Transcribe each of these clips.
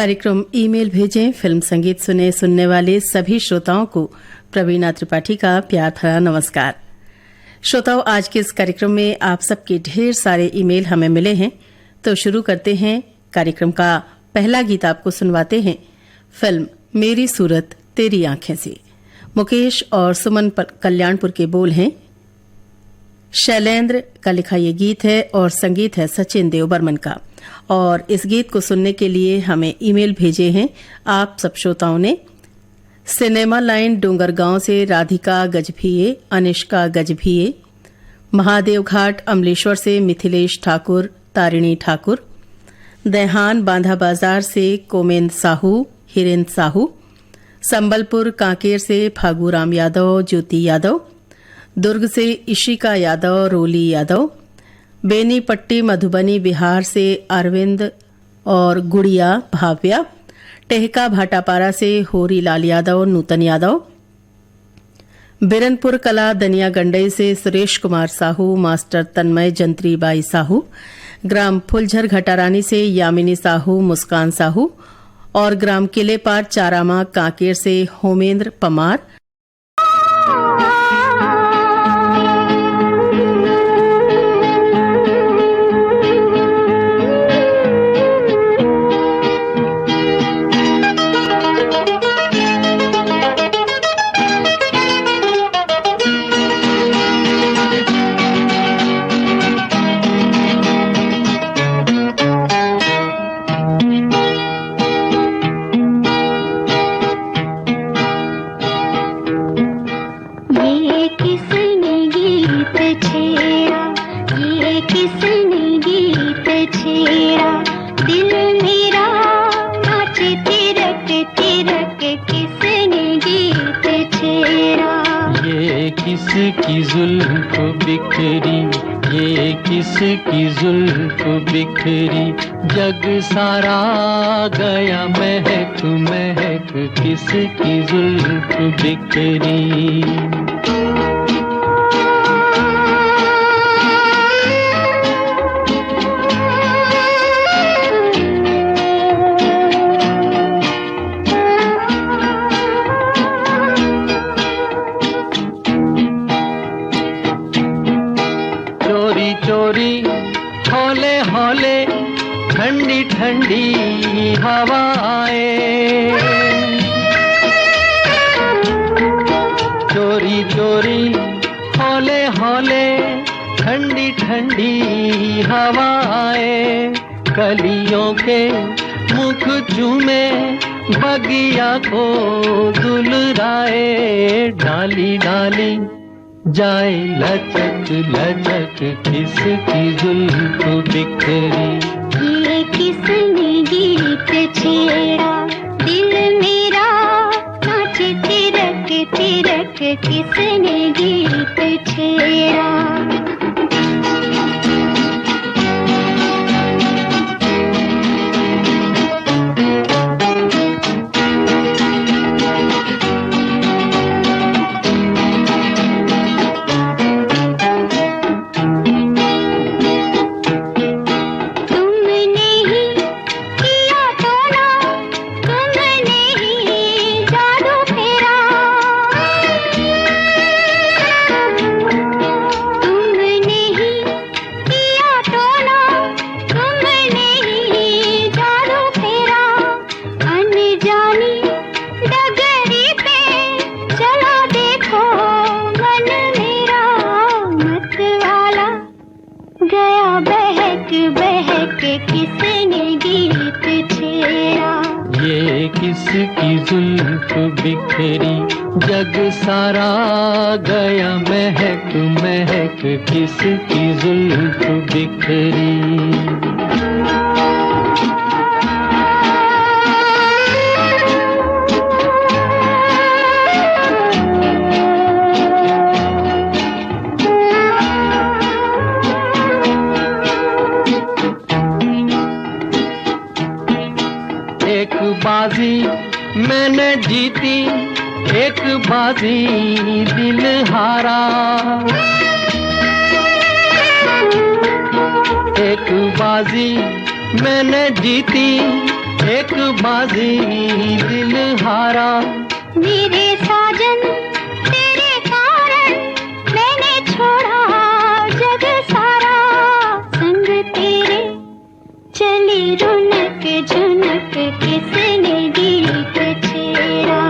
कार्यक्रम ईमेल भेजें फिल्म संगीत सुनने वाले सभी श्रोताओं को प्रवीणा त्रिपाठी का प्यार भरा नमस्कार। श्रोताओं, आज के इस कार्यक्रम में आप सबके ढेर सारे ईमेल हमें मिले हैं, तो शुरू करते हैं। कार्यक्रम का पहला गीत आपको सुनवाते हैं फिल्म मेरी सूरत तेरी आंखें से। मुकेश और सुमन कल्याणपुर के बोल हैं, शैलेंद्र का लिखा ये गीत है और संगीत है सचिन देव बर्मन का। और इस गीत को सुनने के लिए हमें ईमेल भेजे हैं आप सब श्रोताओं ने। सिनेमा लाइन डोंगरगांव से राधिका गजभिये, अनिष्का गजभिये, महादेव घाट अमलेश्वर से मिथिलेश ठाकुर, तारिणी ठाकुर, देहान बांधा बाजार से कोमेंद साहू, हिरेंद्र साहू, संबलपुर कांकेर से फागूराम यादव, ज्योति यादव, दुर्ग से इशिका यादव, रोली यादव, बेनीपट्टी मधुबनी बिहार से अरविंद और गुड़िया भाव्या, टेहका भाटापारा से होरी लाल यादव, नूतन यादव, बिरनपुर कला दनिया गंडई से सुरेश कुमार साहू, मास्टर तन्मय जंत्री बाई साहू, ग्राम फुलझर घटारानी से यामिनी साहू, मुस्कान साहू और ग्राम किलेपार चारामा कांकेर से होमेंद्र पमार। किसकी जुल्फ बिखरी, ये किसकी जुल्फ बिखरी, जग सारा गया महक महक, किसकी जुल्फ बिखरी। ठंडी ठंडी हवाएं, चोरी चोरी हौले हौले ठंडी ठंडी हवाएं, कलियों के मुख चूमे बगिया को दुलराए, डाली डाली जाए लचक लचक, किसकी जुल्फ बिखरी। ये किसने गीत छेड़ा, दिल मेरा नाचे तिरक तिरक, किसने गीत छेड़ा। किसकी जुल्फ बिखरी, जग सारा गया महक महक, किसकी जुल्फ बिखरी। एक बाजी मैंने जीती, एक बाजी दिल हारा, एक बाजी मैंने जीती, एक बाजी दिल हारा। मेरे साजन तेरे कारण मैंने छोड़ा जग सारा, संग तेरे चली रुनक झुनक किसने गीत छेड़ा।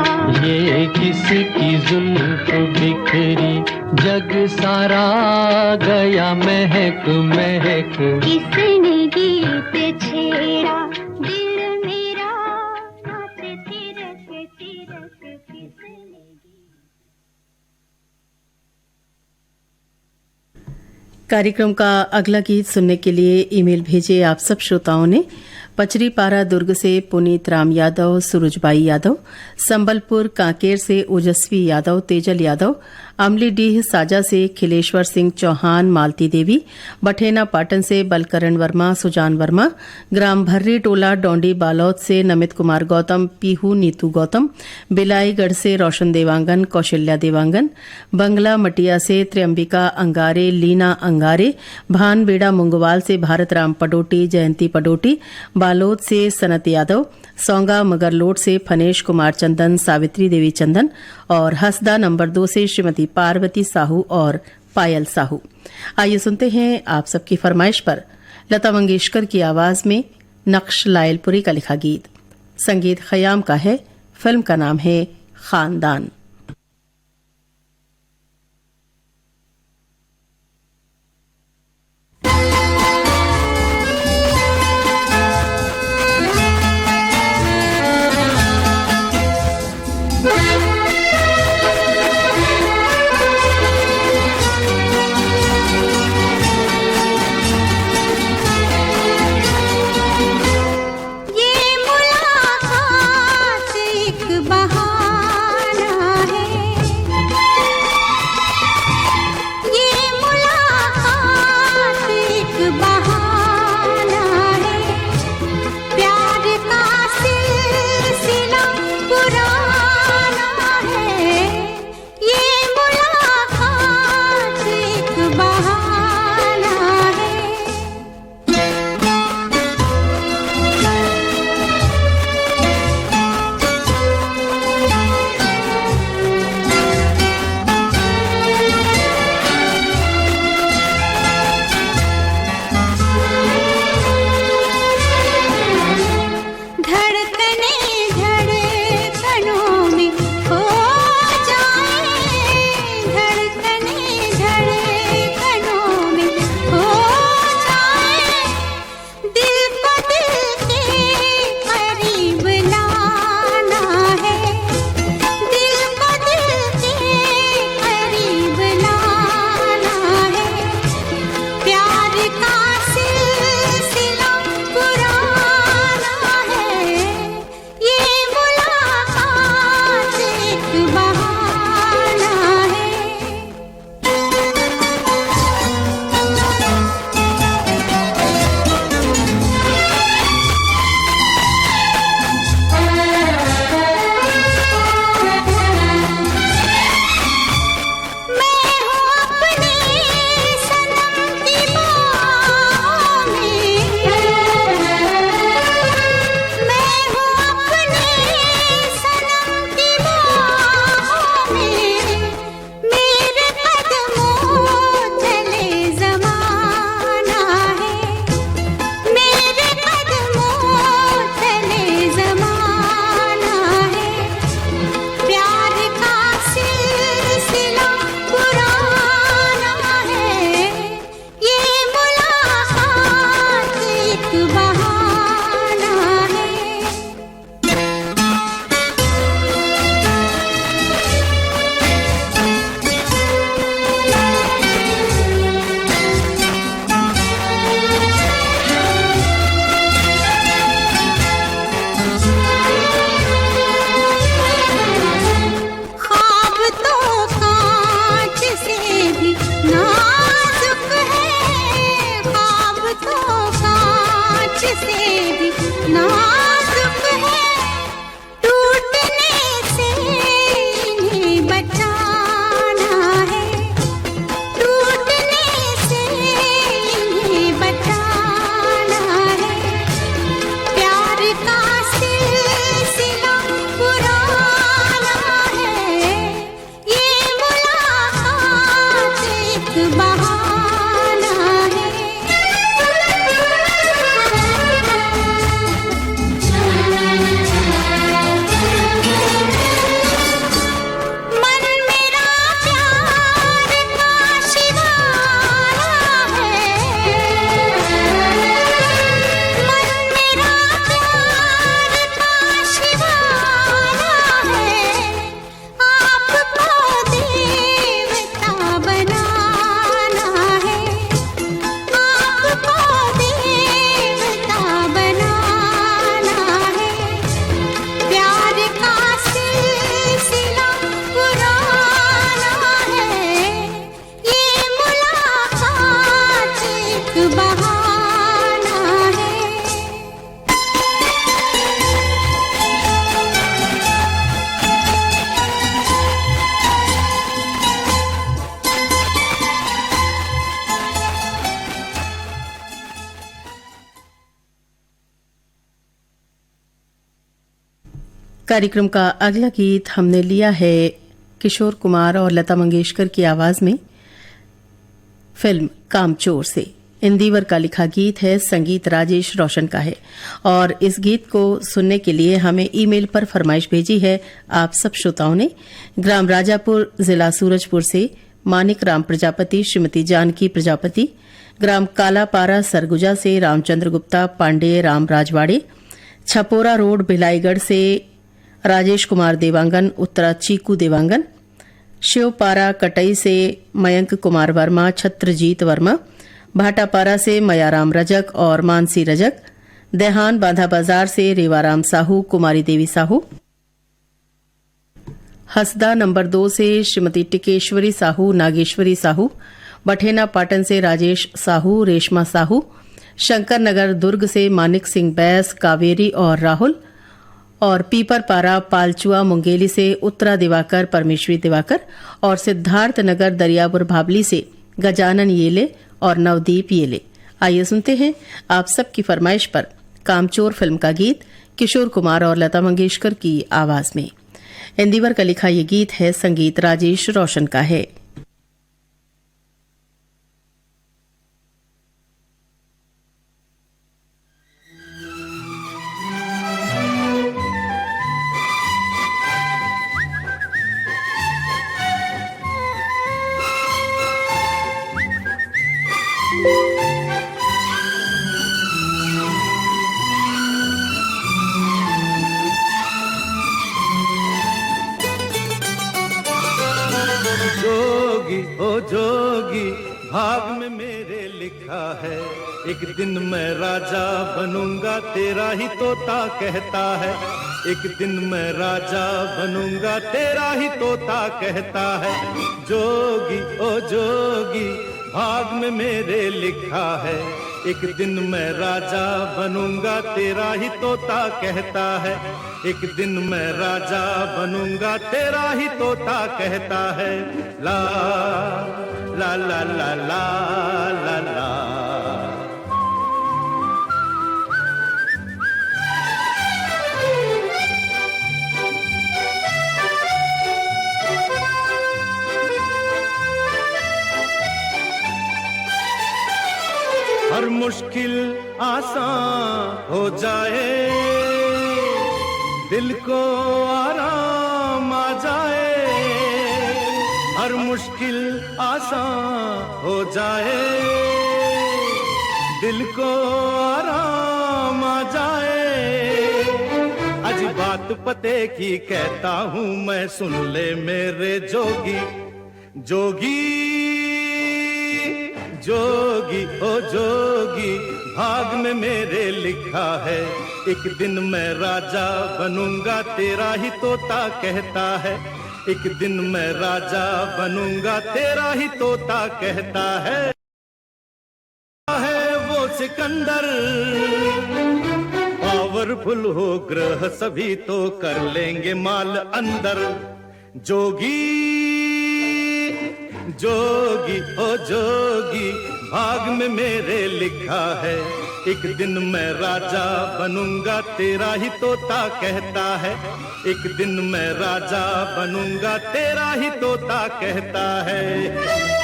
ये किसकी जुल्फ बिखरी जग सारा गया महक महक। किसने गीत छेड़ा दिल मेरा नाचे तिरक तिरक किसने गीत। कार्यक्रम का अगला गीत सुनने के लिए ईमेल भेजे आप सब श्रोताओं ने। पचरीपारा दुर्ग से पुनीत राम यादव, सुरुजबाई यादव, संबलपुर कांकेर से ओजस्वी यादव, तेजल यादव, अमलीडीह साजा से खिलेश्वर सिंह चौहान, मालती देवी, बठेना पाटन से बलकरण वर्मा, सुजान वर्मा, ग्राम भर्री टोला डोंडी बालौद से नमित कुमार गौतम, पीहू नीतू गौतम, बिलाईगढ़ से रोशन देवांगन, कौशल्या देवांगन, बंगला मटिया से त्र्यंबिका अंगारे, लीना अंगारे, भानबेड़ा मुंगवाल से भारत राम पडोटी, जयंती पडोटी, बालोद से सनत यादव, सौंगा मगरलोड से फनेश कुमार चंदन, सावित्री देवी चंदन और हसदा नंबर 2 से श्रीमती पार्वती साहू और पायल साहू। आइए सुनते हैं आप सबकी फरमाइश पर लता मंगेशकर की आवाज में नक्श लायलपुरी का लिखा गीत। संगीत खयाम का है, फिल्म का नाम है खानदान। ये मुलाकात एक बहाना एक बहाना है। कार्यक्रम का अगला गीत हमने लिया है किशोर कुमार और लता मंगेशकर की आवाज में फिल्म कामचोर से। इंदिवर का लिखा गीत है, संगीत राजेश रोशन का है। और इस गीत को सुनने के लिए हमें ईमेल पर फरमाइश भेजी है आप सब श्रोताओं ने। ग्राम राजापुर, जिला सूरजपुर से मानिक राम प्रजापति, श्रीमती जानकी प्रजापति। ग्राम कालापारा, सरगुजा से रामचंद्र गुप्ता, पांडेय राम राजवाड़े। छपोरा रोड, भिलाईगढ़ से राजेश कुमार देवांगन, उत्तरा चीकू देवांगन। शिवपारा कटई से मयंक कुमार वर्मा, छत्रजीत वर्मा। भाटापारा से मयाराम रजक और मानसी रजक। देहान बांधा बाजार से रेवाराम साहू, कुमारी देवी साहू। हसदा नंबर 2 से श्रीमती टिकेश्वरी साहू, नागेश्वरी साहू। बठेना पाटन से राजेश साहू, रेशमा साहू। शंकर नगर दुर्ग से मानिक सिंह बैस, कावेरी और राहुल। और पीपरपारा पालचुआ मुंगेली से उत्तरा दिवाकर, परमेश्वरी दिवाकर। और सिद्धार्थ नगर दरियापुर भाबली से गजानन येले और नवदीप येले। आइए सुनते हैं आप सबकी फरमाइश पर कामचोर फिल्म का गीत किशोर कुमार और लता मंगेशकर की आवाज में। इंदिवर का लिखा ये गीत है, संगीत राजेश रोशन का है। जोगी भाग में मेरे लिखा है, एक दिन मैं राजा बनूंगा तेरा ही तोता कहता है। एक दिन मैं राजा बनूंगा तेरा ही तोता कहता है। जोगी ओ जोगी भाग में मेरे लिखा है, एक दिन मैं राजा बनूंगा तेरा ही तोता कहता है। एक दिन मैं राजा बनूंगा तेरा ही तोता कहता है। ला ला ला ला ला ला ला। हर मुश्किल आसान हो जाए, दिल को आराम आ जाए। हर मुश्किल आसान हो जाए, दिल को आराम आ जाए। आज बात पते की कहता हूँ मैं, सुन ले मेरे जोगी। जोगी जोगी ओ जोगी भाग में मेरे लिखा है, एक दिन मैं राजा बनूंगा तेरा ही तोता कहता है। एक दिन मैं राजा बनूंगा तेरा ही तोता कहता है। वो सिकंदर पावरफुल हो ग्रह सभी तो कर लेंगे माल अंदर। जोगी जोगी ओ जोगी भाग में मेरे लिखा है, एक दिन मैं राजा बनूंगा तेरा ही तोता कहता है। एक दिन मैं राजा बनूंगा तेरा ही तोता कहता है।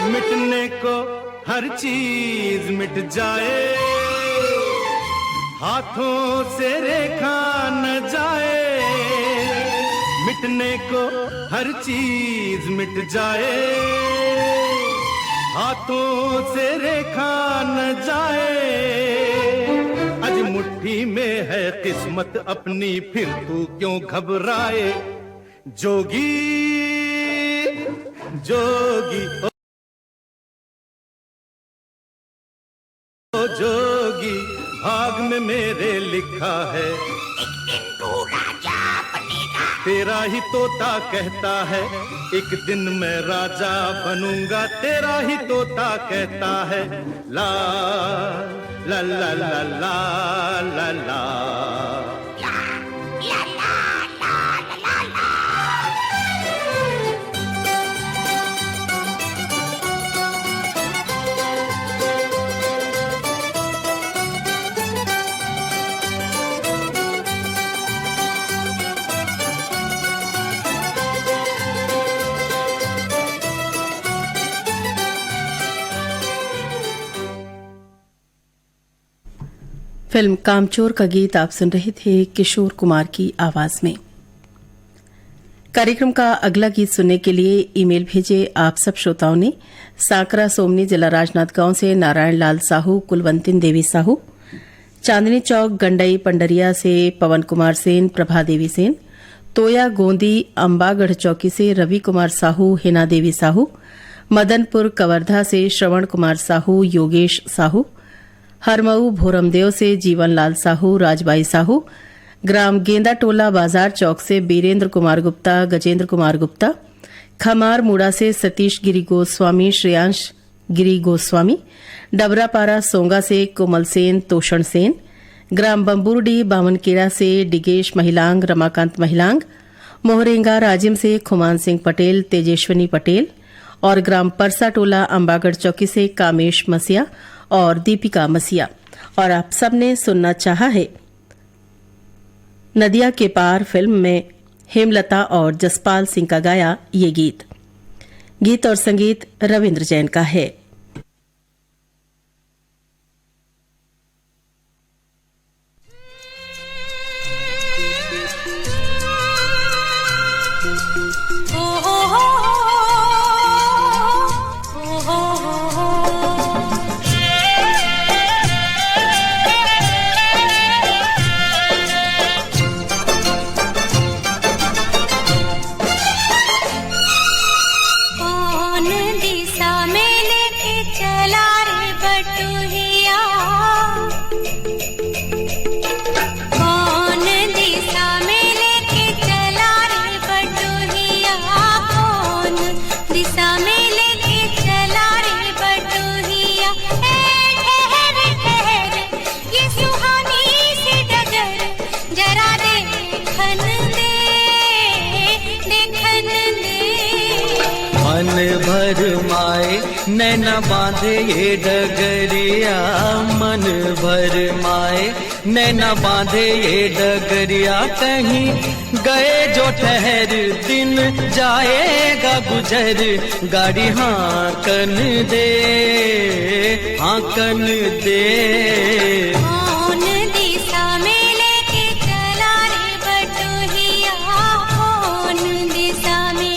मिटने को हर चीज मिट जाए, हाथों से रेखा न जाए। मिटने को हर चीज मिट जाए, हाथों से रेखा न जाए। आज मुट्ठी में है किस्मत अपनी, फिर तू क्यों घबराए जोगी जोगी ओ जोगी, भाग में मेरे लिखा है एक दिन तू राजा बनेगा। तेरा ही तोता कहता है एक दिन मैं राजा बनूंगा, तेरा ही तोता कहता है ला ला ला ला ला ला ला। फिल्म कामचोर का गीत आप सुन रहे थे किशोर कुमार की आवाज में। कार्यक्रम का अगला गीत सुनने के लिए ईमेल भेजे आप सब श्रोताओं ने। सांकरा सोमनी, जिला राजनांदगांव से नारायण लाल साहू, कुलवंतिन देवी साहू, चांदनी चौक गंडई पंडरिया से पवन कुमार सेन, प्रभा देवी सेन, तोया गोंदी अंबागढ़ चौकी से रवि कुमार साहू, हिना देवी साहू, मदनपुर कवर्धा से श्रवण कुमार साहू, योगेश साहू, हरमऊ भोरमदेव से जीवन लाल साहू, राजबाई साहू, ग्राम गेंदा टोला बाजार चौक से बीरेंद्र कुमार गुप्ता, गजेंद्र कुमार गुप्ता, खमार मुड़ा से सतीश गिरी गोस्वामी, श्रेयांश गिरी गोस्वामी, डबरापारा सोंगा से कोमल सेन, तोषण सेन, ग्राम बम्बूरडी बामनकेरा से डिगेश महिलांग, रमाकांत महिलांग, मोहरेंगा राजिम से खुमान सिंह पटेल, तेजेश्वनी पटेल और ग्राम परसा टोला अंबागढ़ चौकी से कामेश मसिया और दीपिका मसिया। और आप सबने सुनना चाहा है नदिया के पार फिल्म में हेमलता और जसपाल सिंह का गाया ये गीत। गीत और संगीत रविंद्र जैन का है। नैना बांधे ये डगरिया, मन भर माए नैना बांधे ये डगरिया, कहीं गए जो ठहर दिन जाएगा गुजर, गाड़ी हांकन दे हांकन दे। कौन दिशा में लेके चला रे बटोहिया, कौन दिशा में।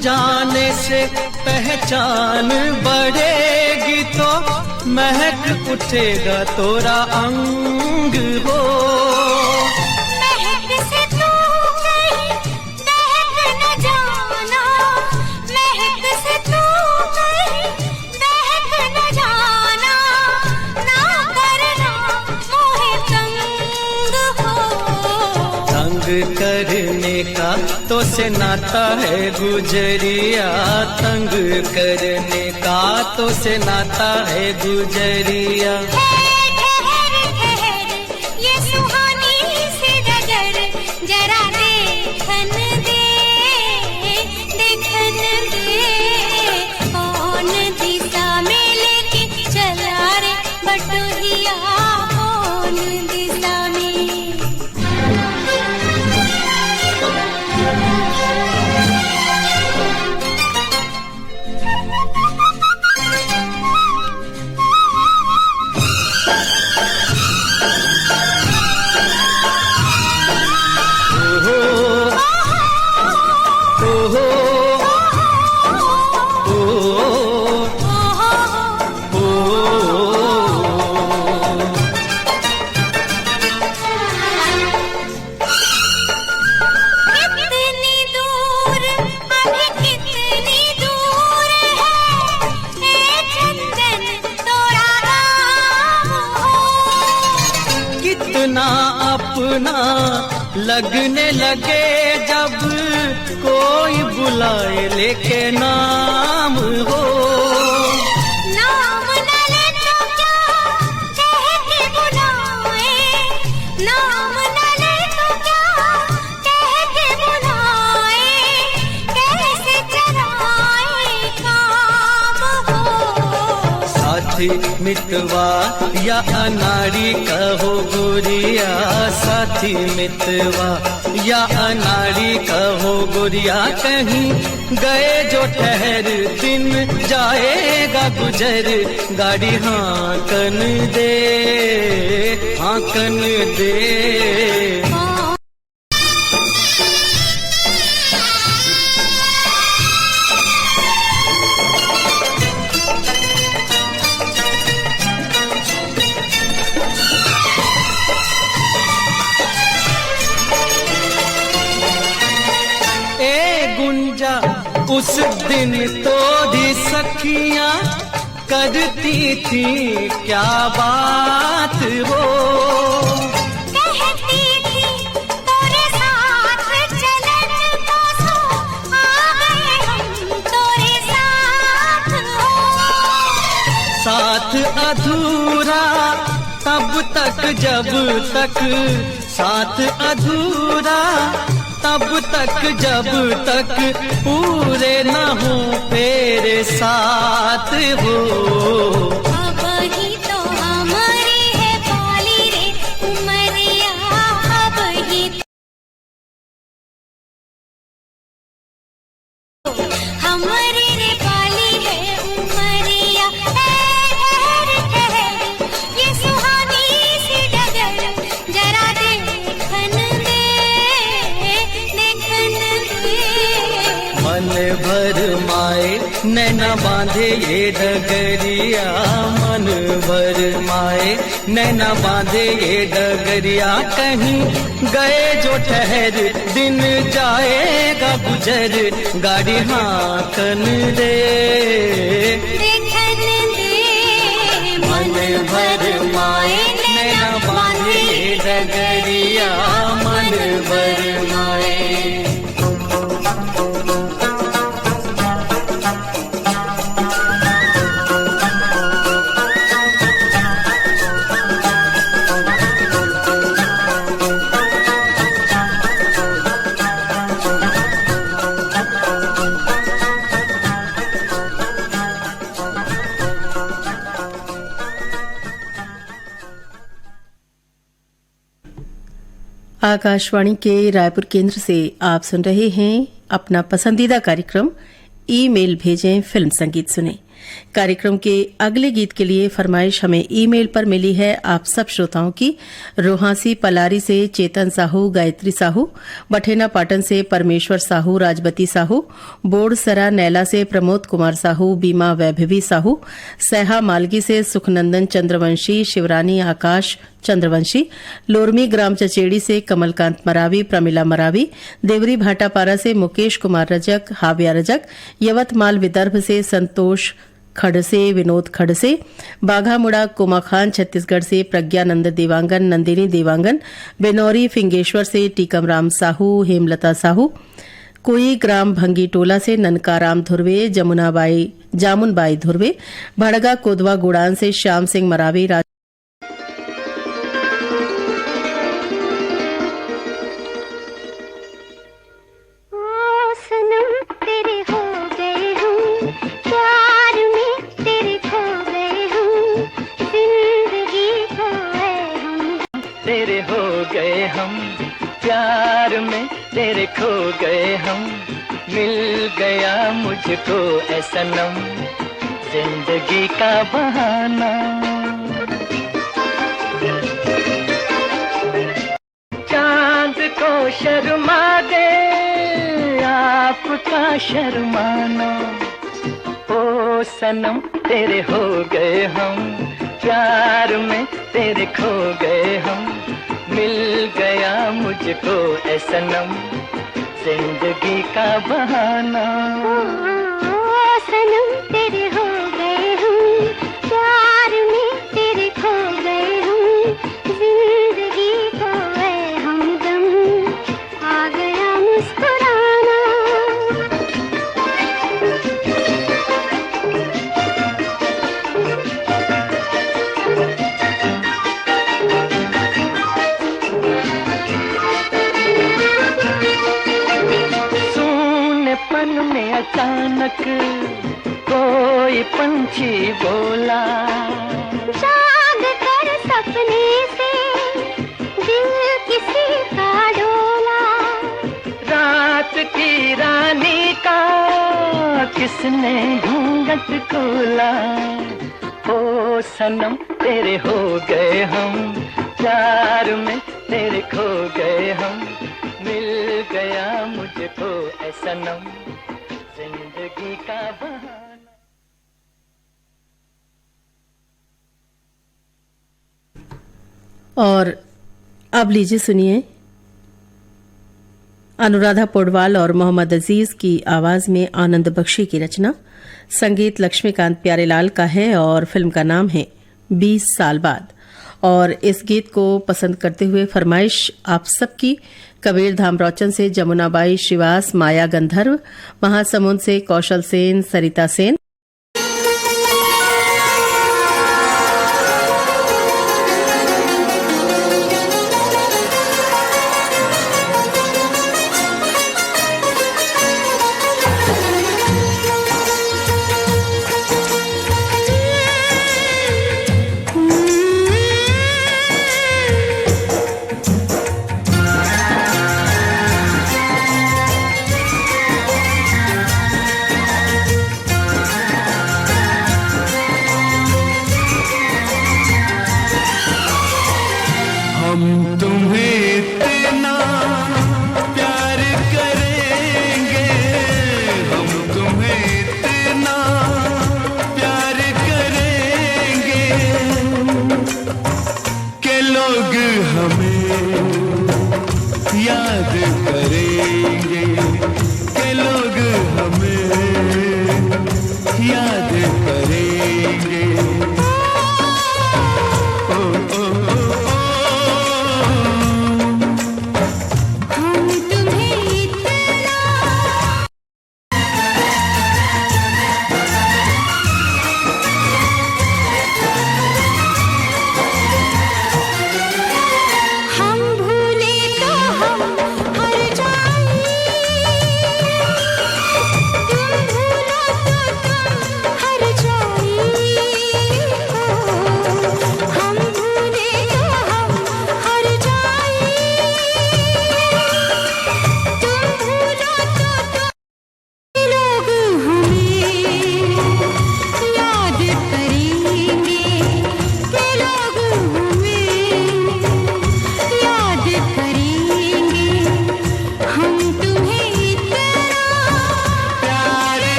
जाने से पहचान बढ़ेगी तो महक उठेगा तोरा अंग हो। महक से तू कहीं दहक न जाना, महक से तू कहीं दहक न जाना, ना करना मोहे तंग हो। तंग करने का तो से नाता है गुजरिया, तंग करने का तो से नाता है गुजरिया। ठहर ठहर ये सुहानी सी डगर, जरा देखन दे देखन दे। कौन दिशा में लेके चला अपना अपना लगने लगे जब कोई बुलाए लेके नाम हो। नाम न ले तो क्या कह के बुलाए, नाम न ले तो क्या कह के बुलाए, कैसे चलाए काम हो। साथी मितवा या अनाड़ी कहो गोरिया, साथी मितवा या अनाड़ी कहो गोरिया, कहीं गए जो ठहर दिन जाएगा गुजर, गाड़ी हाँकन दे, हाँकन दे। उस दिन तो दी सखियां करती थी क्या बात हो, कहती थी तोरे साथ चलन तो सो आ गए हम तोरे साथ हो। साथ अधूरा तब तक जब तक, साथ अधूरा तब तक जब तक पूरे न हो तेरे साथ हो। अब ही तो हमारी है बाली रे उमरिया, अब ही तो हमारी रे बाली है उमरिया। ठहर ठहर ये सुहानी सी डगर, जरा देखन दे, देखन दे। मन भर माए नैना बांधे ये डगरिया, मन भर माए नैना बांधे ये डगरिया, कहीं गए जो ठहर दिन जाएगा गुजर, गाड़ी हाँकन दे, देखन दे। मन भर माए नैना बांधे ये डगरिया, मन भर माए। आकाशवाणी के रायपुर केंद्र से आप सुन रहे हैं अपना पसंदीदा कार्यक्रम ईमेल भेजें फिल्म संगीत सुने। कार्यक्रम के अगले गीत के लिए फरमाइश हमें ईमेल पर मिली है आप सब श्रोताओं की। रोहासी पलारी से चेतन साहू, गायत्री साहू, बठेना पाटन से परमेश्वर साहू, राजबती साहू, बोड़सरा नैला से प्रमोद कुमार साहू, बीमा वैभवी साहू, सहा मालगी से सुखनंदन चंद्रवंशी, शिवरानी आकाश चंद्रवंशी, लोरमी ग्राम चचेड़ी से कमलकांत मरावी, प्रमिला मरावी, देवरी भाटापारा से मुकेश कुमार रजक, हाविया रजक, यवतमाल विदर्भ से संतोष खड़से, विनोद खड़से, बाघामुड़ा कोमा खान छत्तीसगढ़ से प्रज्ञानंद देवांगन, नंदिनी देवांगन, बेनौरी फिंगेश्वर से टीकमराम साहू, हेमलता साहू, कोई ग्राम भंगी टोला से ननकाराम धुर्वे, जामुनबाई धुर्वे, भड़गा कोदवा गुड़ान से श्याम सिंह मरावी, प्यार में तेरे खो गए हम, मिल गया मुझको ऐ सनम जिंदगी का बहाना। चांद को शर्मा दे आपका शर्माना, ओ सनम तेरे हो गए हम, प्यार में तेरे खो गए हम, मिल गया मुझको ऐ सनम जिंदगी का बहाना। सनम तेरे हो गए हम, प्यार में तेरे खो गए हम, जिंदगी मन में अचानक कोई पंछी बोला, जाग कर सपने से दिल किसी का डोला। रात की रानी का किसने घूंघट खोला। ओ सनम तेरे हो गए हम, प्यार में तेरे खो गए हम, मिल गया मुझको ऐ सनम जिंदगी का बहाना। और अब लीजिए सुनिए अनुराधा पौडवाल और मोहम्मद अजीज की आवाज में आनंद बख्शी की रचना। संगीत लक्ष्मीकांत प्यारेलाल का है और फिल्म का नाम है 20 साल बाद। और इस गीत को पसंद करते हुए फरमाइश आप सबकी कबीर धाम रोचन से जमुनाबाई श्रीवास, माया गंधर्व, महासमुंद से कौशल सेन, सरिता सेन।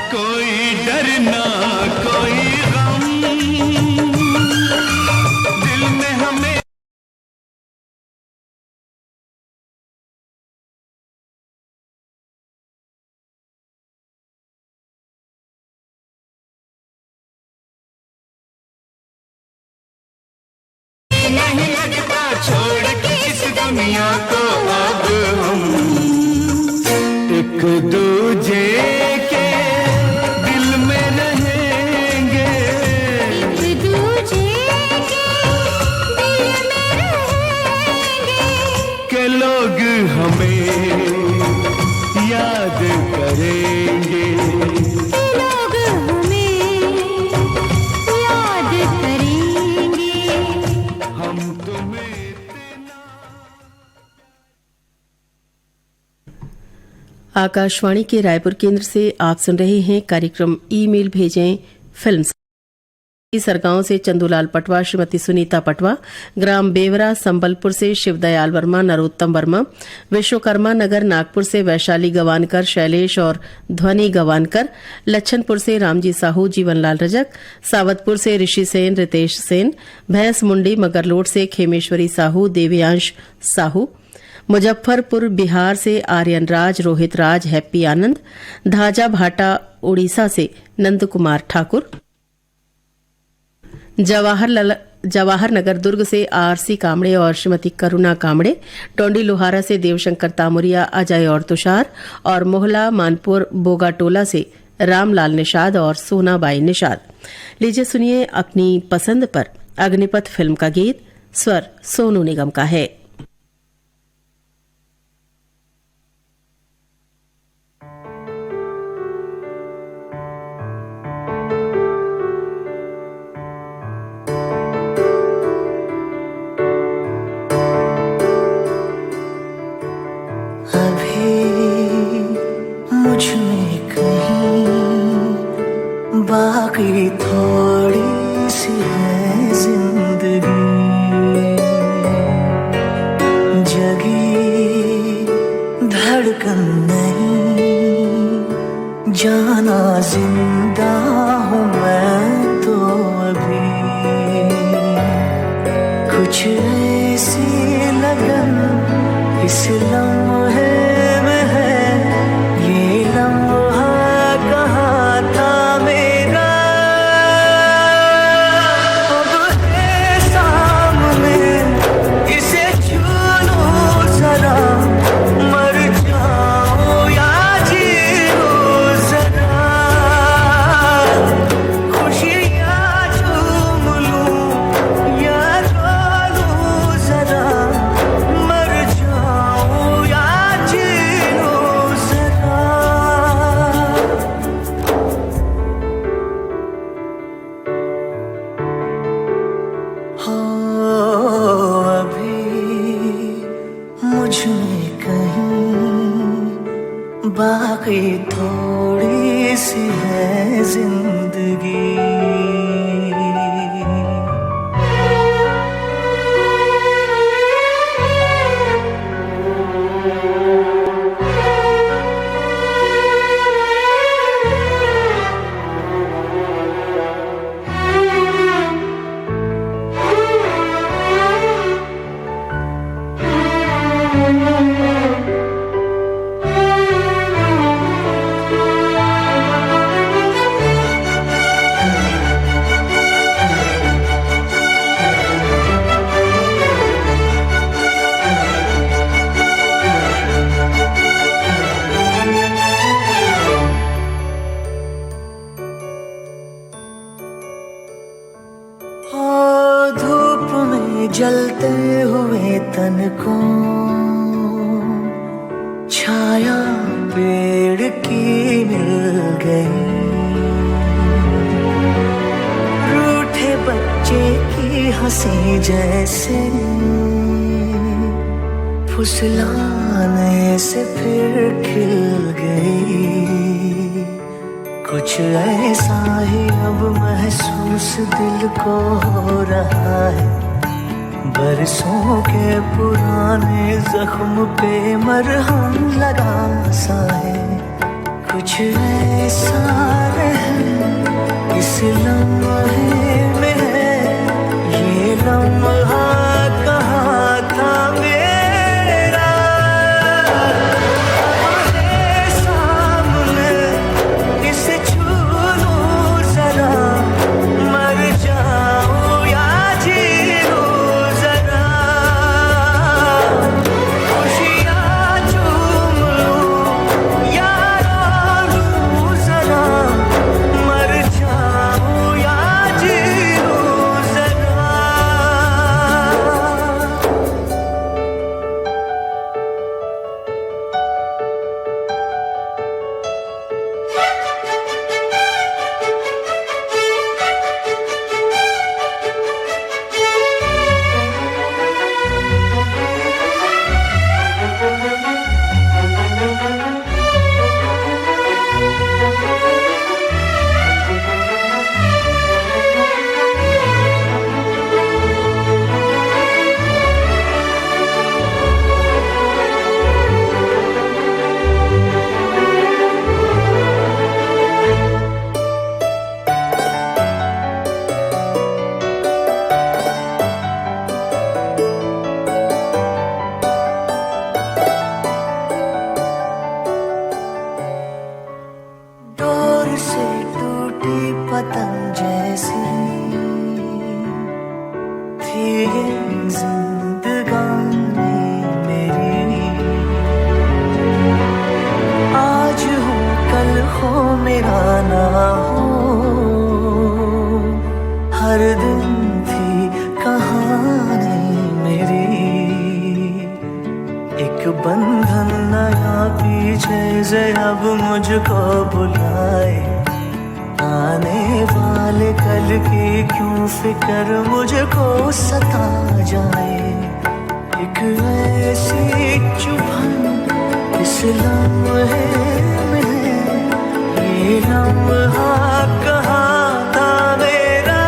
कोई डर ना कोई गम, दिल में हम एक दूजे के दिल में रहेंगे, एक दूजे के दिल में रहेंगे, के लोग हमें याद करेंगे, लोग हमें याद करेंगे। हम तुम्हें आकाशवाणी के रायपुर केंद्र से आप सुन रहे हैं कार्यक्रम ईमेल भेजें फिल्म। सरगांव से चंदूलाल पटवा, श्रीमती सुनीता पटवा, ग्राम बेवरा संबलपुर से शिवदयाल वर्मा, नरोत्तम वर्मा, विश्वकर्मा नगर नागपुर से वैशाली गवानकर, शैलेश और ध्वनि गवानकर, लच्छनपुर से रामजी साहू, जीवनलाल रजक, सावतपुर से ऋषि सेन, रितेश सेन, भैंस मुंडी मगरलोड से खेमेश्वरी साहू, देवयांश साहू, मुजफ्फरपुर बिहार से आर्यन राज, रोहित राज, हैप्पी आनंद, धाजा भाटा उड़ीसा से नंद कुमार ठाकुर, जवाहर नगर दुर्ग से आरसी कामड़े और श्रीमती करुणा कामड़े, टोंडी लोहारा से देवशंकर तामुरिया, अजय और तुषार, और मोहला मानपुर बोगाटोला से रामलाल निषाद और सोनाबाई निषाद। लीजिए सुनिए अपनी पसंद पर अग्निपथ फिल्म का गीत, स्वर सोनू निगम का है। बाकी थोड़ी सी है जिंदगी, जगी धड़कन नहीं, जाना जिंदा हूँ मैं तो अभी, कुछ ऐसी लगन इस लम्हे में है, ये लम्हा कहाँ था मेरा, अब है सामने इसे छू लो जरा, मर जाऊं या जी लो जरा, खुशियाँ झूम लूं या रो लूं जरा, मर जाऊं या जी लो जरा। हो अभी मुझ में कहीं बाकी थोड़ी सी है जिंदगी। धूप में जलते हुए तन को छाया पेड़ की मिल गई, रूठे बच्चे की हंसी जैसे फुसलाने से फिर खिल गई, कुछ ऐसा ही अब महसूस दिल को हो रहा है, बरसों के पुराने जख्म पे मरहम लगा सा है, कुछ ऐसा है इस लम्हे में है, ये लम्हा कहाँ था मेरा, अब है सामने इसे छू लूं जरा, मर जाऊं या जी लूं जरा, खुशियाँ झूम लूं या वतन जैसी थी ये जिंदगानी मेरी। आज हो कल हो मेरा ना हो, हर दिन थी कहानी मेरी। एक बंधन नया पीछे से अब मुझको बुलाए, आने वाले कल की क्यों फिक्र मुझको सता जाए। एक ऐसी चुभन इस लम्हे में, ये लम्हा कहाँ था मेरा।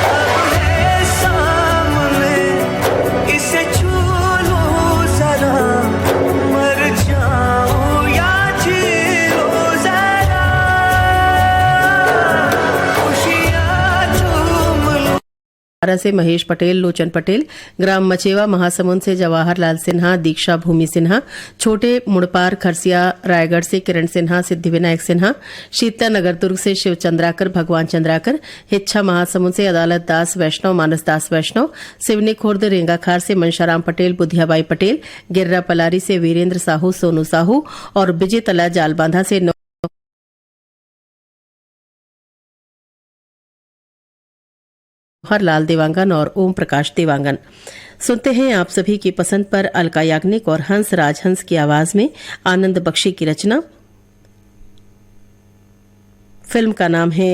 अब है सामने, इसे छू लूं जरा, मर जाऊं या जी लूं जरा, खुशियाँ झूम लूं। से महेश पटेल, लोचन पटेल, ग्राम मचेवा महासमुंद से जवाहरलाल सिन्हा, दीक्षा भूमि सिन्हा, छोटे मुड़पार खरसिया रायगढ़ से किरण सिन्हा, सिद्धिविनायक सिन्हा, शीतलानगर दुर्ग से शिव चंद्राकर, भगवान चंद्राकर, हिच्छा महासमुंद से अदालत दास वैष्णव, मानस दास वैष्णव, सिवनी खुर्द रेंगाखार से मनशाराम पटेल, बुधियाबाई पटेल, गिर्रा पलारी से वीरेंद्र साहू, सोनू साहू और विजय तला जालबांधा से लाल देवांगन और ओम प्रकाश देवांगन। सुनते हैं आप सभी की पसंद पर अलका याग्निक और हंस राजहंस की आवाज में आनंद बख्शी की रचना। फिल्म का नाम है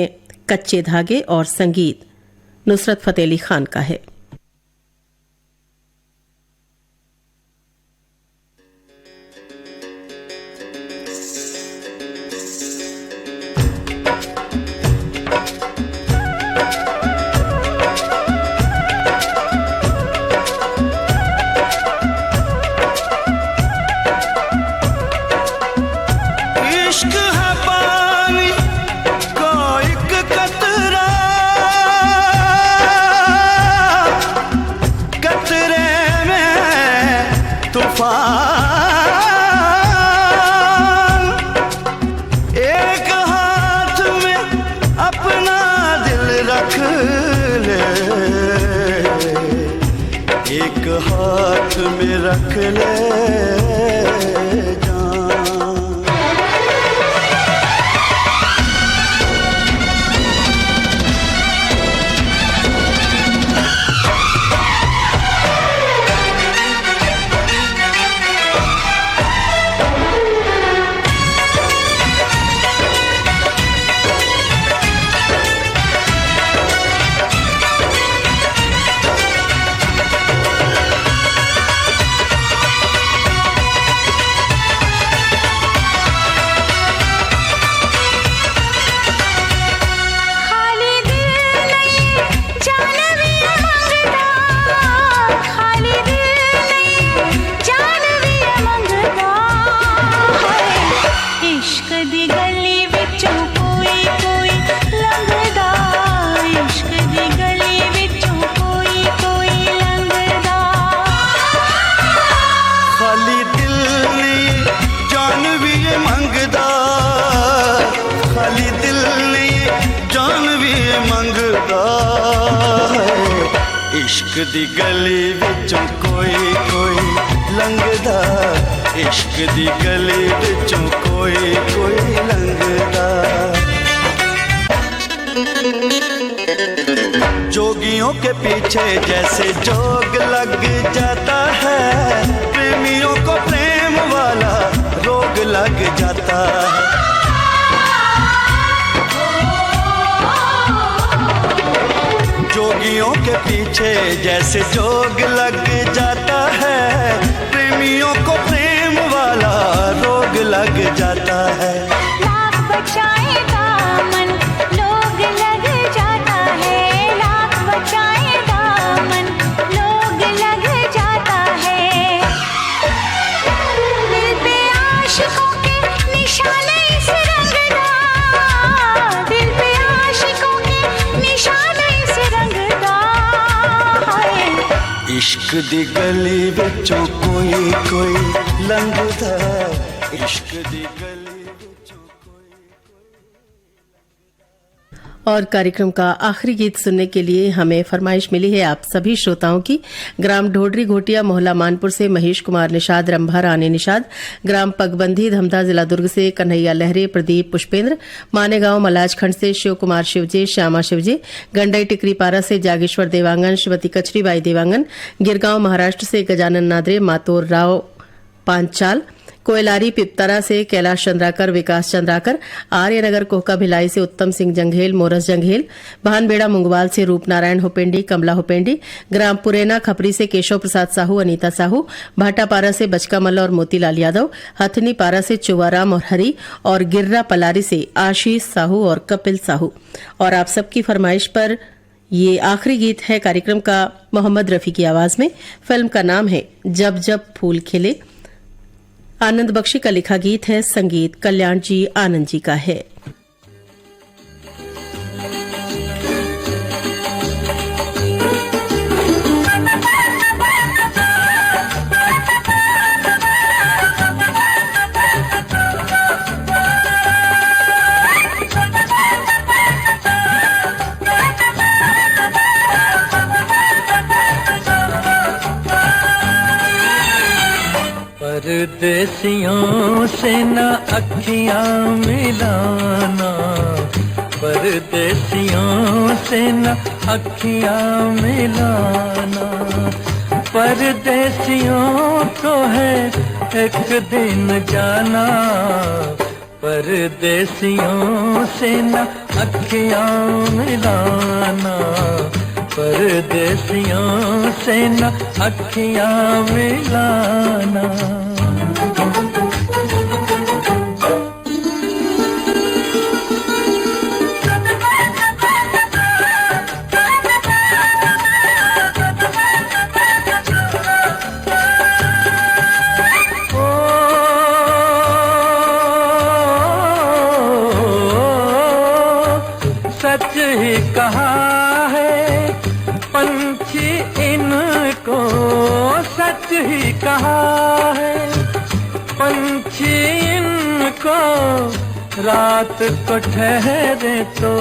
कच्चे धागे और संगीत नुसरत फतेह अली खान का है। एक हाथ में अपना दिल रख ले, एक हाथ में रख ले इश्क दी गली विचों कोई कोई लंघदा, इश्क दी गली विचों कोई कोई लंघदा। जोगियों के पीछे जैसे जोग लग जाता है, प्रेमियों को प्रेम वाला रोग लग जाता है। जोगियों के पीछे जैसे जोग लग जाता है, प्रेमियों को प्रेम वाला रोग लग जाता है। लाख बचाए दामन लोग लग जाता है, लाख बचाए दामन लोग लग जाता है। दिल पे आशिकों के निशाने इस रंगदा, दिल पे आशिकों के निशाने इश्क दी गली विचों कोई कोई लंघदा, इश्क दी गली विचों कोई कोई और कार्यक्रम का आखिरी गीत सुनने के लिए हमें फरमाइश मिली है आप सभी श्रोताओं की। ग्राम ढोडरी घोटिया मोहल्ला मानपुर से महेश कुमार निषाद, रंभा रानी निषाद, ग्राम पगबंधी धमधा जिला दुर्ग से कन्हैया लहरे, प्रदीप पुष्पेंद्र, मानेगांव मलाज खंड से शिव कुमार शिवजे, श्यामा शिवजे, गंडई टिकरी पारा से जागेश्वर देवांगन, श्रीमती कचरीबाई देवांगन, गिरगांव महाराष्ट्र से गजानन नादरे, मातोर राव पांचाल, कोयलारी पिपतरा से कैलाश चंद्राकर, विकास चंद्राकर, आर्यनगर कोहका भिलाई से उत्तम सिंह जंघेल, मोरस जंघेल, भानबेड़ा मुंगवाल से रूपनारायण हुपेंडी, कमला हुपेंडी, ग्राम पुरेना खपरी से केशव प्रसाद साहू, अनीता साहू, भाटापारा से बचका मल्ल और मोतीलाल यादव, हथनी पारा से चुवाराम और हरी, और गिर्रा पलारी से आशीष साहू और कपिल साहू। और आप सबकी फरमाइश पर ये आखिरी गीत है कार्यक्रम का मोहम्मद रफी की आवाज में। फिल्म का नाम है जब जब फूल खिले। आनंद बख्शी का लिखा गीत है, संगीत कल्याण जी आनंद जी का है। परदेसियों से न अखियां मिलाना, परदेसियों से न अखियां मिलाना, परदेसियों को है एक दिन जाना, परदेसियों से न अखियां मिलाना, परदेसियों से न अखियां मिलाना। सच ही कहा है पंछी इनको, सच ही कहा है पंछी इनको, रात को ठहरे तो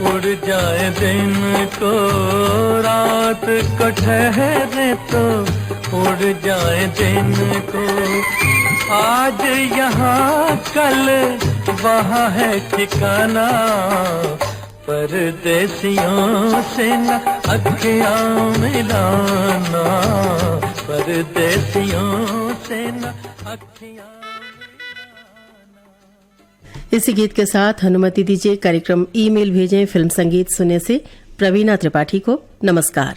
उड़ जाए दिन को, रात को ठहरे तो उड़ जाए दिन को। आज यहाँ कल वहाँ है ठिकाना, परदेसियों से न अखियां मिलाना, परदेसियों से न अखियां। इसी गीत के साथ अनुमति दीजिए कार्यक्रम ईमेल भेजें फिल्म संगीत सुनने से प्रवीणा त्रिपाठी को। नमस्कार।